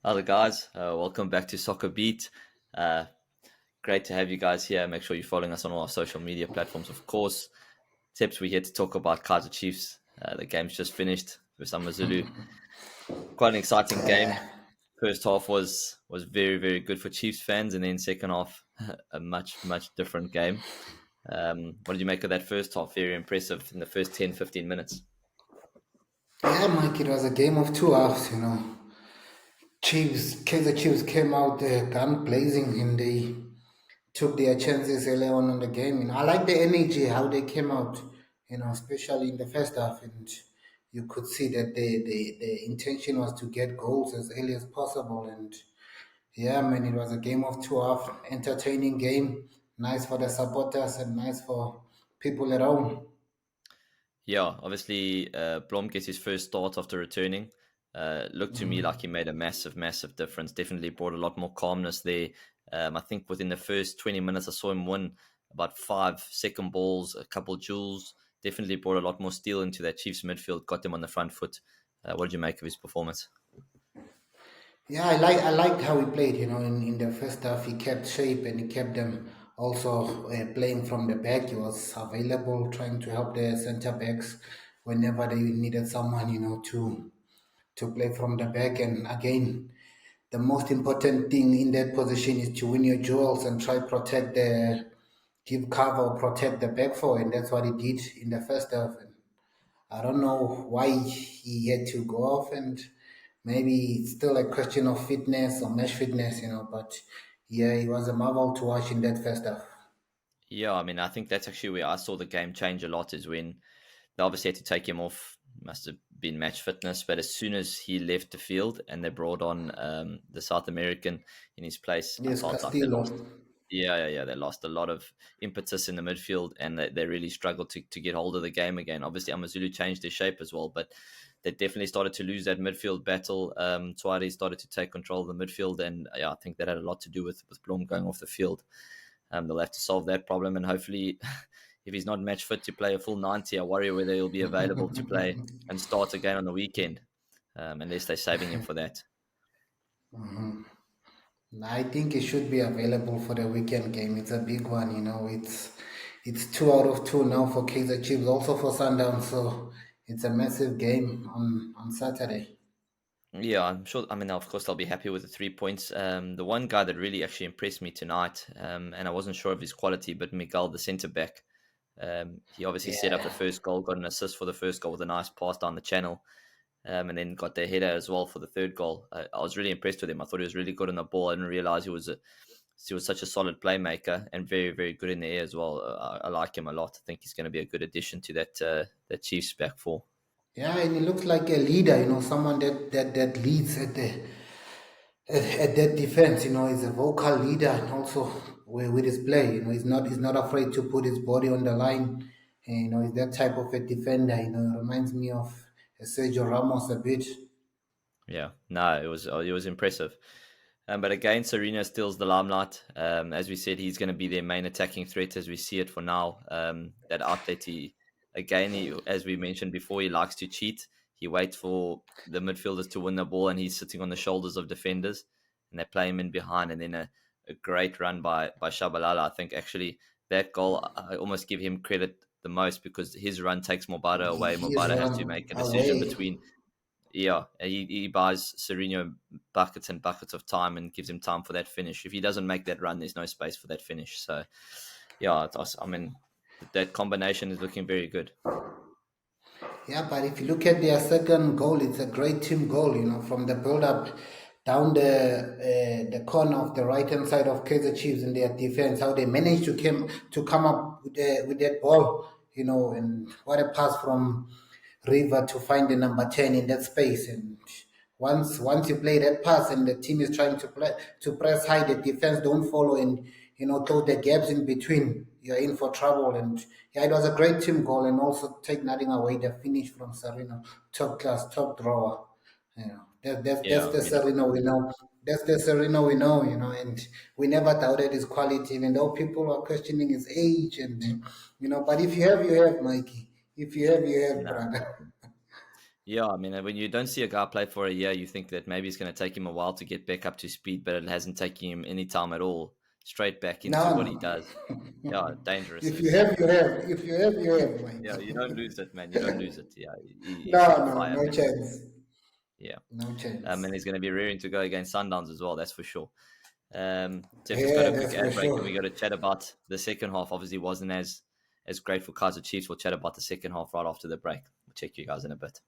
Hello, guys. Welcome back to SoccerBeat. Uh, Great to have you guys here. Make sure you're following us on all our social media platforms, of course. Tips, we're here to talk about Kaizer Chiefs. The game's just finished with AmaZulu. Quite an exciting game. First half was very, very good for Chiefs fans, and then second half, a much different game. What did you make of that first half? Very impressive in the first 10, 15 minutes. Yeah, Mike, it was a game of two halves. Kaizer Chiefs came out gun blazing and they took their chances early on in the game. I like the energy, how they came out, especially in the first half. And you could see that the intention was to get goals as early as possible. And yeah, man, it was a game of two half, entertaining game, nice for the supporters and nice for people at home. Yeah, obviously, Blom gets his first start after returning. Looked to me like he made a massive difference. Definitely brought a lot more calmness there. I think within the first 20 minutes, I saw him win about 5 second balls, a couple jewels. Definitely brought a lot more steel into that Chiefs midfield, got them on the front foot. What did you make of his performance? Yeah, I liked how he played. In the first half, he kept shape and he kept them also playing from the back. He was available, trying to help the centre backs whenever they needed someone, to play from the back. And again, the most important thing in that position is to win your duels and try protect give cover, protect the back four, and that's what he did in the first half. And I don't know why he had to go off, and maybe it's still a question of fitness or match fitness. But yeah, it was a marvel to watch in that first half. Yeah, I mean, I think that's actually where I saw the game change a lot is when they obviously had to take him off. Must have been match fitness, but as soon as he left the field and they brought on the South American in his place, I Yes, felt like they Castillo. lost. Yeah. They lost a lot of impetus in the midfield, and they really struggled to get hold of the game again. Obviously, AmaZulu changed their shape as well, but they definitely started to lose that midfield battle. Tuare started to take control of the midfield, and yeah, I think that had a lot to do with Blom going off the field. They'll have to solve that problem, and hopefully, if he's not match fit to play a full 90, I worry whether he'll be available to play and start again on the weekend, unless they're saving him for that. I think it should be available for the weekend game. It's a big one. It's 2 out of 2 now for Kaizer Chiefs, also for Sundowns. So it's a massive game on Saturday. Yeah, I'm sure. I mean, of course, they'll be happy with the 3 points. The one guy that really actually impressed me tonight, and I wasn't sure of his quality, but Miguel, the centre back, he obviously set up the Yeah. first goal, got an assist for the first goal with a nice pass down the channel, and then got the header as well for the third goal. I was really impressed with him. I thought he was really good on the ball. I didn't realize he was such a solid playmaker and very good in the air as well. I like him a lot. I think he's going to be a good addition to that Chiefs back four. Yeah, and he looks like a leader, someone that leads at that defense. He's a vocal leader and also with his play. He's not afraid to put his body on the line. And, he's that type of a defender. He reminds me of Sergio Ramos a bit. Yeah, no, it was impressive. But again, Sirino steals the limelight. As we said, he's going to be their main attacking threat as we see it for now. That outlet, as we mentioned before, he likes to cheat. He waits for the midfielders to win the ball, and he's sitting on the shoulders of defenders, and they play him in behind. And then a great run by Shabalala. I think actually that goal, I almost give him credit the most because his run takes Mobada away. He's Mobada has to run make a decision away. between yeah, he buys Sirino buckets and buckets of time and gives him time for that finish. If he doesn't make that run, there's no space for that finish. So, yeah, I mean, that combination is looking very good. Yeah, but if you look at their second goal, it's a great team goal. From the build-up down the corner of the right-hand side of Kaizer Chiefs in their defense, how they managed to come up with that ball. And what a pass from River to find the number 10 in that space. And once you play that pass and the team is trying to press high, the defense don't follow and close the gaps in between. You're in for trouble. And yeah, it was a great team goal, and also take nothing away the finish from Serino, top class, top drawer. That's Yeah, the Serino we know. That's the Serino we know. And we never doubted his quality, even though people are questioning his age. And But if you have, you have, Mikey. If you have, you have, no. brother. Yeah, I mean, when you don't see a guy play for a year, you think that maybe it's going to take him a while to get back up to speed, but it hasn't taken him any time at all. Straight back into what he No, does. Yeah, dangerous. if you have, you have. If you have, you have, Yeah, you Mike. don't lose it, man. You don't lose it. Yeah, No, he's on no, fire, no man. chance. Yeah. No And chance. he's going to be rearing to go against Sundowns as well, that's for sure. Jeff, let's go to Yeah, a quick that's for ad break and sure. we got to chat about the second half. Obviously, wasn't as great for Kaizer Chiefs. We'll chat about the second half right after the break. We'll check you guys in a bit.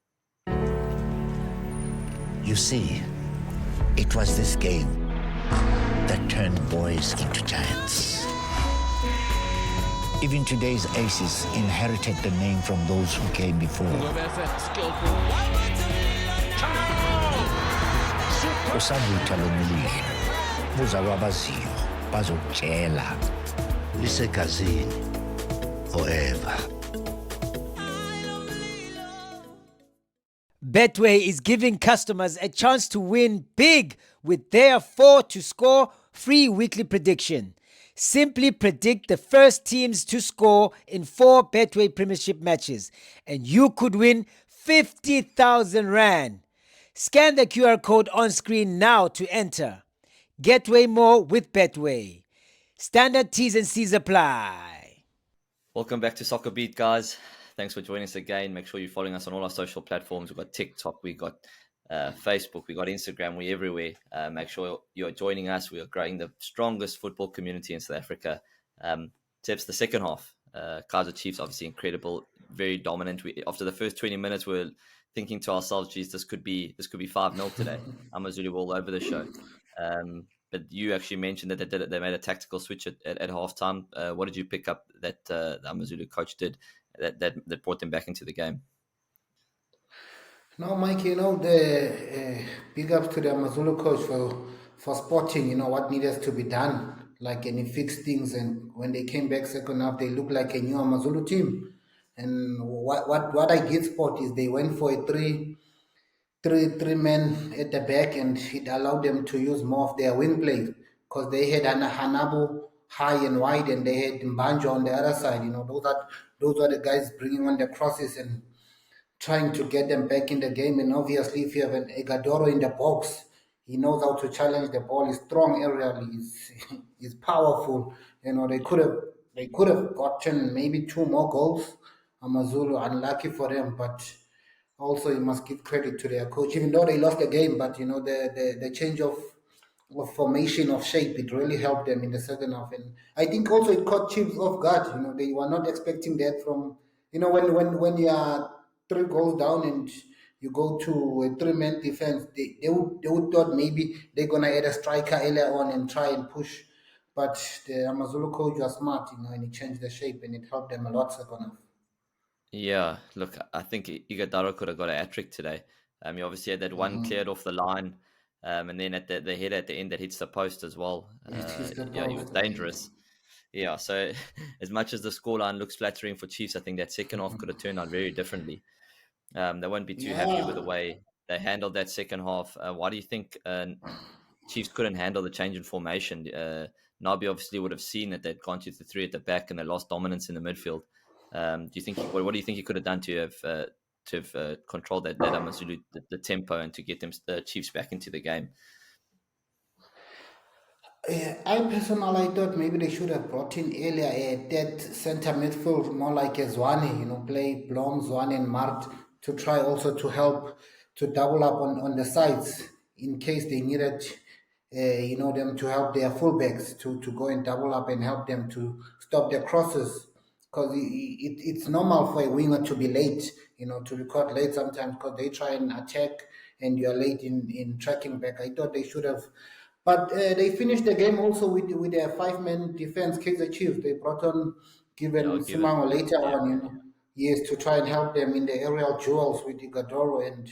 You see, it was this game that turned boys into giants. Even today's aces inherited the name from those who came before. Usabutha lomlilo, buzalwa abaziyo, bazokutshela, lisegazini forever. Betway is giving customers a chance to win big with their 4 to score free weekly prediction. Simply predict the first teams to score in 4 Betway Premiership matches, and you could win 50,000 Rand. Scan the QR code on screen now to enter. Get way more with Betway. Standard T's and C's apply. Welcome back to SoccerBeat, guys. Thanks for joining us again. Make sure you're following us on all our social platforms. We've got TikTok, we got Facebook, we got Instagram, we're everywhere. Make sure you're joining us. We are growing the strongest football community in South Africa. Tips the second half. Kaizer Chiefs, obviously incredible, very dominant. After the first 20 minutes, we're thinking to ourselves, geez, this could be 5-0 today. AmaZulu all over the show. But you actually mentioned that they made a tactical switch at halftime. What did you pick up that the AmaZulu coach did that brought them back into the game? No, Mike, the big ups to the AmaZulu coach for spotting, what needed to be done, like, and he fixed things. And when they came back second half, they looked like a new AmaZulu team. And what I did spot is they went for a three men at the back, and it allowed them to use more of their wing play because they had Hanabu high and wide, and they had Mbanjo on the other side. Those are the guys bringing on the crosses and trying to get them back in the game. And obviously, if you have an Ighodaro in the box, he knows how to challenge the ball. He's strong aerially. He's powerful. They could have gotten maybe 2 more goals. AmaZulu, unlucky for them, but also you must give credit to their coach, even though they lost the game. But the change of formation of shape, it really helped them in the second half. And I think also it caught Chiefs off guard. They were not expecting that from when you are 3 goals down and you go to a 3-man defense. They would thought maybe they're gonna add a striker earlier on and try and push. But the AmaZulu coach was smart, and he changed the shape, and it helped them a lot second half. Yeah, look, I think Ighodaro could have got a hat trick today. He obviously had that one cleared off the line, and then at the header at the end that hits the post as well. It is the Yeah, he was post, dangerous. Yeah, so as much as the scoreline looks flattering for Chiefs, I think that second half could have turned out very differently. They won't be too happy with the Yeah. way they handled that second half. Why do you think Chiefs couldn't handle the change in formation? Nabi obviously would have seen that they'd gone to the 3 at the back and they lost dominance in the midfield. Do you think? What do you think he could have done to have controlled that AmaZulu the tempo and to get them the Chiefs back into the game? I personally thought maybe they should have brought in earlier a dead center midfield, more like a Zwane, play Blom, Zwane, and Mart to try also to help to double up on the sides in case they needed, them to help their fullbacks to go and double up and help them to stop their crosses. Because it's normal for a winger to be late, to record late sometimes because they try and attack and you're late in tracking back. I thought they should have, but they finished the game also with their 5-man defense. Kaizer Chiefs, they brought on Yeah, given I'll give it. Simango later Yeah, on, yes, to try and help them in the aerial duels with Ighodaro. And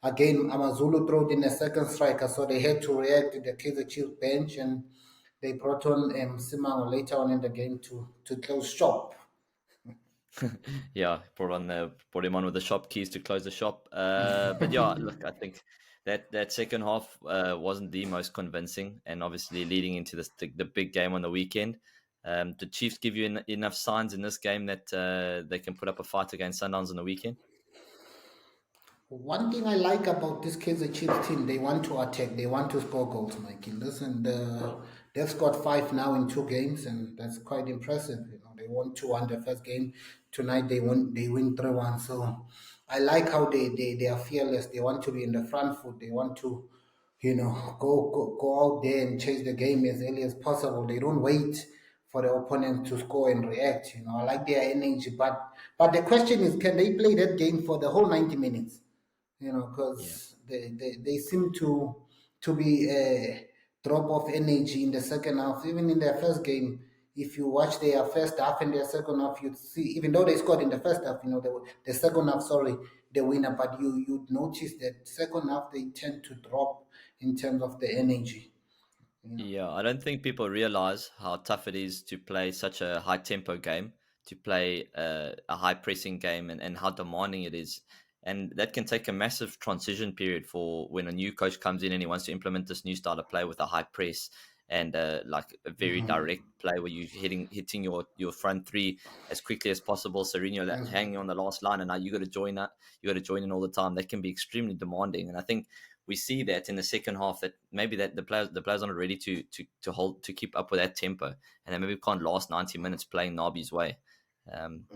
again, AmaZulu threw in a second striker, so they had to react to the Kaizer Chiefs bench, and they brought on Simango later on in the game to close shop. yeah. Brought him on with the shop keys to close the shop. But yeah, look, I think that second half wasn't the most convincing, and obviously leading into the big game on the weekend. Did Chiefs give you enough signs in this game that they can put up a fight against Sundowns on the weekend? One thing I like about this Kaizer Chiefs team, they want to attack, they want to score goals, Mikey. Listen, they've scored five now in 2 games, and that's quite impressive. They won 2-1 the first game. Tonight they win 3-1. So I like how they are fearless. They want to be in the front foot. They want to, go out there and chase the game as early as possible. They don't wait for the opponent to score and react. I like their energy, but the question is, can they play that game for the whole 90 minutes? Yeah. Because they seem to be a drop of energy in the second half. Even in their first game, if you watch their first half and their second half, you'd see, even though they scored in the first half, the second half, sorry, the winner, but you'd notice that second half they tend to drop in terms of the energy. Yeah, I don't think people realize how tough it is to play such a high tempo game, to play a high pressing game, and how demanding it is. And that can take a massive transition period for when a new coach comes in and he wants to implement this new style of play with a high press and like a very direct play where you're hitting your front three as quickly as possible. Sirino hanging on the last line, and now you got to join that. You got to join in all the time. That can be extremely demanding, and I think we see that in the second half that maybe that the players aren't ready to keep up with that tempo, and they maybe can't last 90 minutes playing Nabi's way.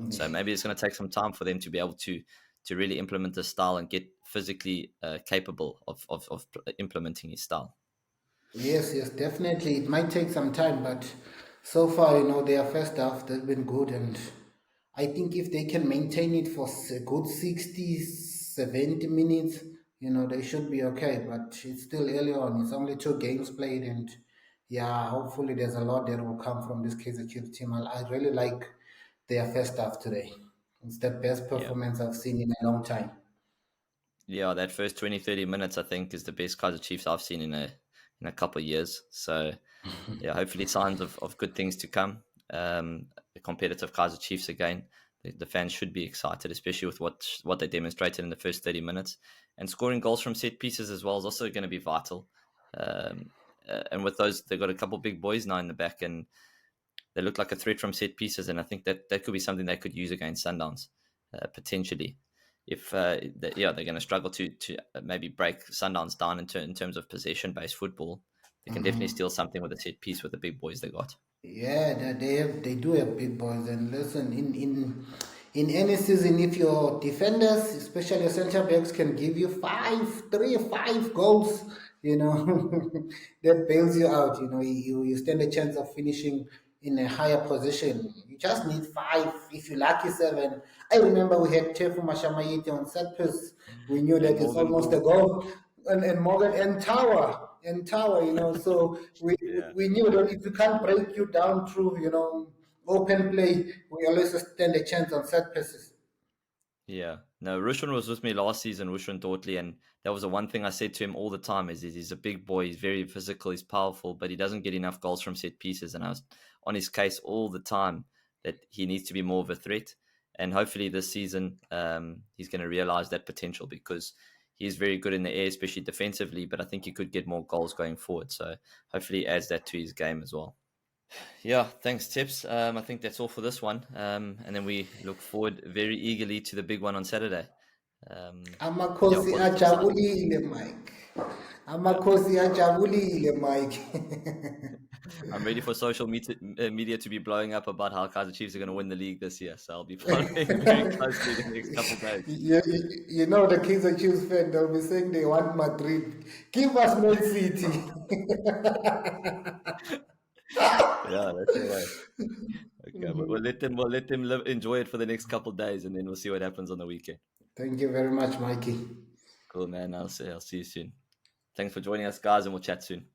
So maybe it's going to take some time for them to be able to really implement this style and get physically capable of implementing his style. Yes, yes, definitely. It might take some time, but so far, their first half, they've been good. And I think if they can maintain it for a good 60, 70 minutes, they should be okay. But it's still early on. It's only 2 games played. And yeah, hopefully there's a lot that will come from this Kaizer Chiefs team. I really like their first half today. It's the best Yeah. performance I've seen in a long time. Yeah, that first 20-30 minutes I think is the best Kaizer Chiefs I've seen in a couple of years. So yeah, hopefully signs of good things to come. The competitive Kaizer Chiefs again. The fans should be excited, especially with what they demonstrated in the first 30 minutes. And scoring goals from set pieces as well is also going to be vital. And with those, they've got a couple big boys now in the back, and they look like a threat from set pieces. And I think that could be something they could use against Sundowns, potentially. If they're going to struggle to maybe break Sundowns down in terms of possession-based football, they can definitely steal something with a set piece with the big boys they got. Yeah, they do have big boys. And listen, in any season, if your defenders, especially your centre backs, can give you 5 goals, that bails you out. You stand a chance of finishing in a higher position. You just need 5. If you're lucky, 7. I remember we had Tsepo Masilela on set piece. We knew that And it's Morgan almost a goal. And Morgan and Tower. So we Yeah. we knew that if we can't break you down through, open play, we always stand a chance on set pieces. Yeah. No, Rushwan was with me last season, Rushwan Dortley, and that was the one thing I said to him all the time is he's a big boy, he's very physical, he's powerful, but he doesn't get enough goals from set pieces. And I was on his case all the time that he needs to be more of a threat. And hopefully this season he's going to realize that potential because he's very good in the air, especially defensively, but I think he could get more goals going forward. So hopefully he adds that to his game as well. Yeah, thanks, Tips. I think that's all for this one. And then we look forward very eagerly to the big one on Saturday. Amakhosi Positive signs. ajabulile, Mike. Amakhosi ajabulile, Mike. I'm ready for social media to be blowing up about how Kaizer Chiefs are going to win the league this year. So I'll be following very closely the next couple of days. The Kaizer Chiefs fan, they'll be saying they want Madrid. Give us Man City. Yeah, that's the way. Okay, we'll let them enjoy it for the next couple of days, and then we'll see what happens on the weekend. Thank you very much, Mikey. Cool, man. I'll see you soon. Thanks for joining us, guys, and we'll chat soon.